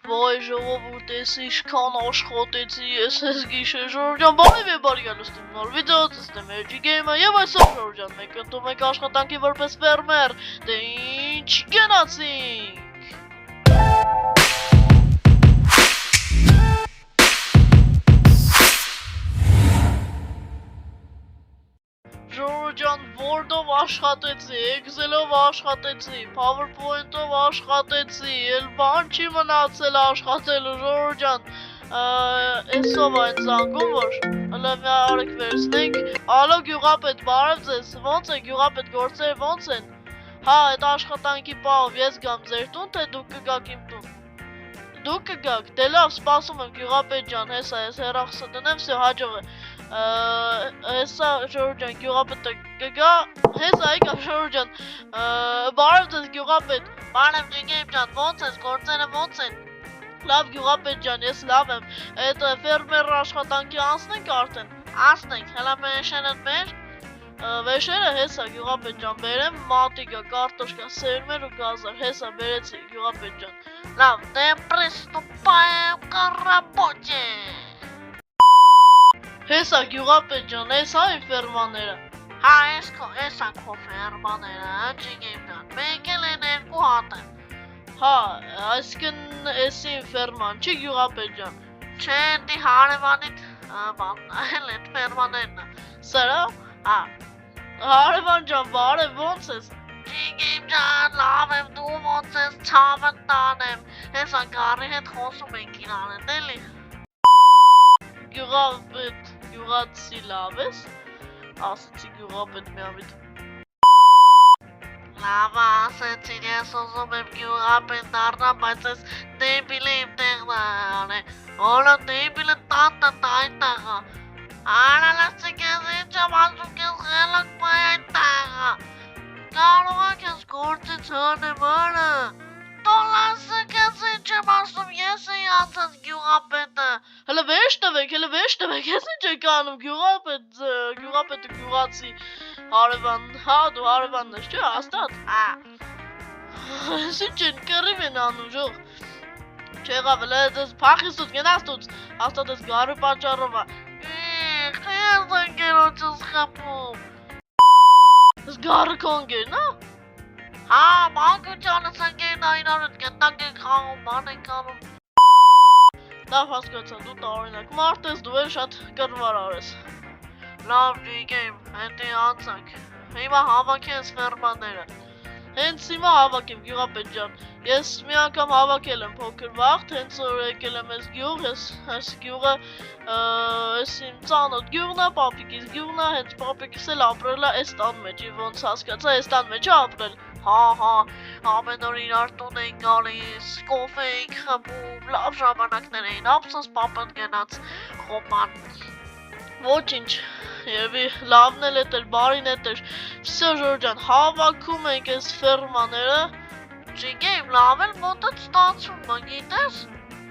Վայ ժողովուրդ, ես ինչքան աշխատեցի, ես գիշեր Ժորժան, բարի գալուստին նոր վիդեո տեսնեմ Էջի Գեյմը եւ այսօր Ժորժան, մենք ընտրում ենք աշխատանքի որպես ֆերմեր, դե ինչ գնացինք։ Ժորժան, Word-ով աշխատեցի, Excel-ով աշխատեցի, PowerPoint-ով աշխատեցի, էլ բան չի մնացել աշխատելու Ժորժան, էսով այն զանգում որ, հլը մի արեք վերցնենք, ալո գյուղապետ, բարև ձեզ, ոնց են գյուղապետ գործերը ոնց են, հա այդ աշխատանքի պահով ես գամ ձեր տուն, թե դուք կգաք իմ տուն, դուք կգաք, դե լավ սպասում եմ գյուղապետ ջան, հեսա ես հեռախոսը դնեմ, վсё հաջող է Հեսա Ժորժան գյուղապետը կգա, հեսա եկա Ժորժան, բարև ձեզ գյուղապետ, բարև Ջիգեյմ ջան, ոնց ես, գործերը ոնց են, լավ գյուղապետ ջան, ես լավ եմ, այդ ֆերմեր աշխատանքի անցնենք արդեն, անցնենք, հելա վեշեր են մեր, վեշերը հեսա գյուղապետ ջան, բերեմ մատիկա, կարտոշկա, սերմեր ու գազար, հեսա բերեցի գյուղապետ ջան, լավ, դե պրիստուպայեմ կա ռաբոչե Հեսա գյուղապետ ջան, ես հա իմ ֆերմաները։ Հա, եսա քո ֆերմաները, Ջիգեյմ ջան, մենք էլ են երկու հատ են։ Հա, այսինքն ես իմ ֆերման, չի գյուղապետ ջան։ Չէ, դի հարևանիդ, էլ այդ ֆերմաներն է։ Սրա, հա։ Հարևան ջան, բարև, ոնց ես։ Ջիգեյմ ջան, լավ եմ, դու ոնց ես, ցավը տանեմ։ Հեսա գարի հետ խոսում ենք իրար հետ, էլի։ Գյուղապետ, գյուղացի լավ ես, ասեցի գյուղապետ միամիտ Լավ ասեցին, ես ուզում եմ գյուղապետ դառնամ, բայց ես դեբիլը իմ տեղն է, օլա դեբիլը տանտը այն տեղը, արա լասիկ ես ինչ եմ ասում կես խելակ պայ այն տեղը, կարող ակ ես գործից հանեմ արա, տոլասիկ ես ինչ եմ ասում, ես էի անցած գյուղապետը, հլը վեշ տվեք, ես ինչ եք անում, գյուղապետը գյուղացի հարևան, հա դու հարևանն ես, չէ, հաստատ, ես ինչ են կռիվ են անում, ժող, չեղավ, հլը ես պախիս տուց, գնաս տուց, հաստատ ես գարու պատճառով է, ես ընկերոջս խպում, ես գարը կոնգերն, հա, մանկուչանս ընկերն այնարդ գտակ ենք խաղում, ման ենք անում, լավ հասկացա, դու տարօրինակ մարդ ես, դու էլ շատ կռվարար ես, լավ Ջիգեյմ, հետի անցանք, հիմա հավաքես ֆերմաները, հենց հիմա հավաքեմ գյուղապետ ջան, ես մի անգամ հավաքել եմ փոքր վաղտ, հենց որ եկել եմ ես գյուղ, ես գյուղը, ես իմ ծանոթ գյուղն է, պապիկիս գյուղն է, հենց պապիկիս էլ ապրել է այս տան մեջ, ոնց հասկացա, այս տան մեջ է ապրել, հա, ամեն օր իրար տուն էին գալիս, կոֆե էինք խմում, լավ ժամանակներ էին, ափսոս պապան գնաց խոման, ոչինչ, երևի լավն էլ էտեր, բարին էտեր, վсё Ժորժան, հավաքում ենք այս ֆերմաները, Ջիգեյմ լավ էլ մոտ է ստացվում, գիտես,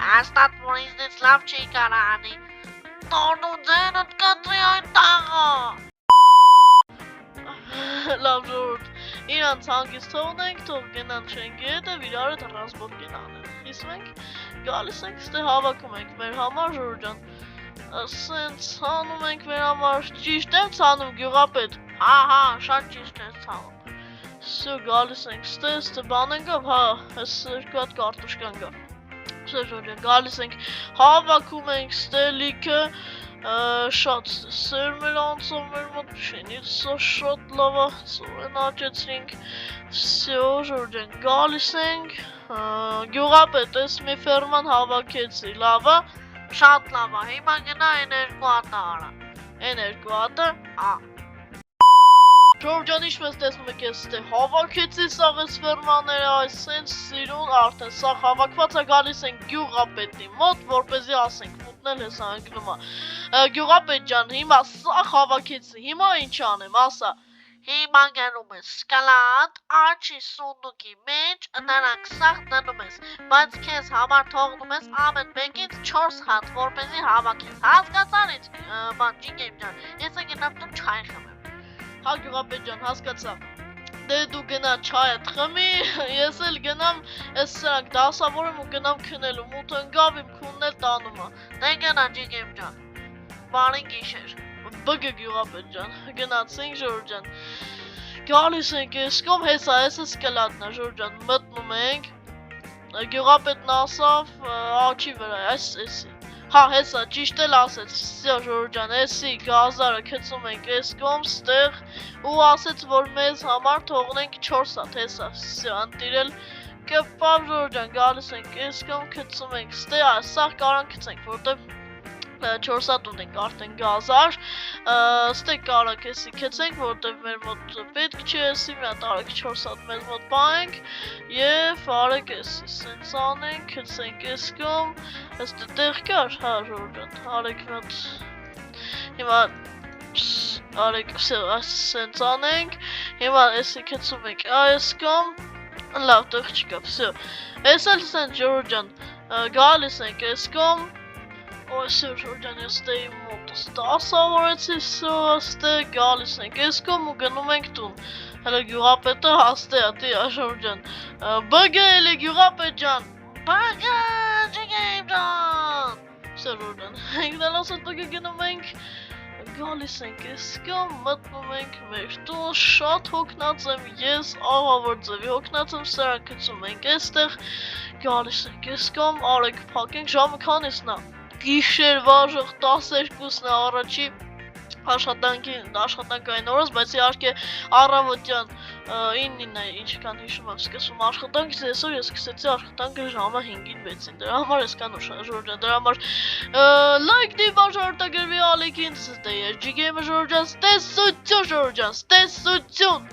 հաստատ որ ինձնից լավ չի կարա անի, տորնու ձենդ կտրի այն տաղը, լավ Ժորժ, իրանց հանգիստ թողնենք, թող գնան շենքի հետև իրար հետ ռասպորտ գնանեն, իսվենք, գալիս ենք, ստե հավաքում ենք մեր համար Ժորժան, սենց ցանում ենք մեր համար, ճիշտ եմ ցանում գյուղապետ, հա, շատ ճիշտ ես ցանում, վсё գալիս ենք, ստե բան ենք գավ, հա, ես երկու հատ կարտոշկան գավ, վсё Ժորժան, գալիս ենք, հավաքում ենք ստե լիքը, շատ սերմեր անցով մեր մոտ շենից շատ լավ է, ծորեն աճեցրինք, վсё Ժորժան, գալիս ենք, գյուղապետ, ես մի ֆերման հավաքեցի, լավ է, շատ լավ է, հիմա գնա են երկու հատը արա, են երկու հատը, հա Ժորժան ինչպես տեսնում եք ես ստե հավաքեցի սաղ ես ֆերմաները, այս սենց սիրուն արդեն սաղ հավաքված է գալիս ենք գյուղապետի մոտ, որպեսզի ասենք մուտնել ես անգնում է, գյուղապետ ջան, հիմա սաղ հավաքեցի, հիմա ինչ անեմ, ասա, հիմա գնում ես սկլատ, աչի սունդուկի մեջ, նրանք սաղ դնում ես, բայց քեզ համար թողնում ես ամեն մեկից 4 հատ, որպեսզի հավաքես, հասկացար ինձ, բան Ջիգեյմ ջան, ես գնամ տուն չայ խմեմ Հա գյուղապետ ջան, հասկացա, Դե դու գնա չայդ խմի, ես էլ գնամ այս սրանք դասավորեմ ու գնամ քնելու, մութ ընկավ իմ քունն էլ տանում է։ Դե գնա ջիգեմ ջան։ Բարին գիշեր։ Բգ գյուղապետ ջան, գնացինք Ժորժ ջան։ Գալիս ենք այս կողմ, հեսա սկլատնա Ժորժ ջան, մտնում ենք։ Գյուղապետն ասավ աչի վրա, էսի։ Հա, հեսա ճիշտ էլ ասեց, всё Ժորժ ջան, էսի գազարը գցում ենք այս կողմ, ստեղ ու ասեց որ մեզ համար թողնենք 4 հատ, հեսա, всё, անտիրել կպավ Ժորժ ջան, գալիս ենք այս կողմ գցում ենք, ստեղ սա կարան գցենք, որտեվ 4 հատ ունենք արդեն գազար, ստեղ կարակ էսի գցենք, որտեվ մեր մոտ պետք չի էսի, մի հատ արեք 4 հատ մեզ մոտ պահենք եւ արեք էսի, սենց անենք, գցենք այս կողմ, ըստ տեղ կար, հա Ժորժ ջան, արեք մի հատ հիմա արեք, սենց անենք, հիմա էսի գցում ենք այս կողմ, լավ տեղ չկա, всё, այս էլ սենց Ժորժ ջան, գալիս ենք այս կողմ Ոսը Ժորժ ջան, ես ստե իմ մոտս դասավորեցի, ստե գալիս ենք այս կողմ ու գնում ենք տուն։ Հələ գյուղապետը հաստե է, դիա Ժորժ ջան։ Բգ էլի գյուղապետ ջան։ Բգ, ջիգեմ ջան։ Всё Ժորժ ջան։ Մենք դալասը բգ գնում ենք, գալիս ենք այս կողմ, մտնում ենք մեր տուն, շատ հոգնած եմ ես, աղավոր ձևի հոգնած եմ, սրանք գցում ենք այստեղ, գալիս ենք այս կողմ, արեք փակենք, ժամը քանիսն է։ Գիշեր վաժող 12-ն է առաջի աշխատանքային օրս, բայց իհարկե առավոտյան 9-ին է ինչքան հիշում եմ սկսում աշխատանքից, այսօր ես սկսեցի աշխատանքը ժամը 5-ին 6-ին, դրա համար այսքան ուշ է Ժորժ ջան, դրա համար լայք դի բաժարտագրվի ալիքին, դե ես ջիգեմը Ժորժ ջան, ստեսություն Ժորժ ջան, ստեսություն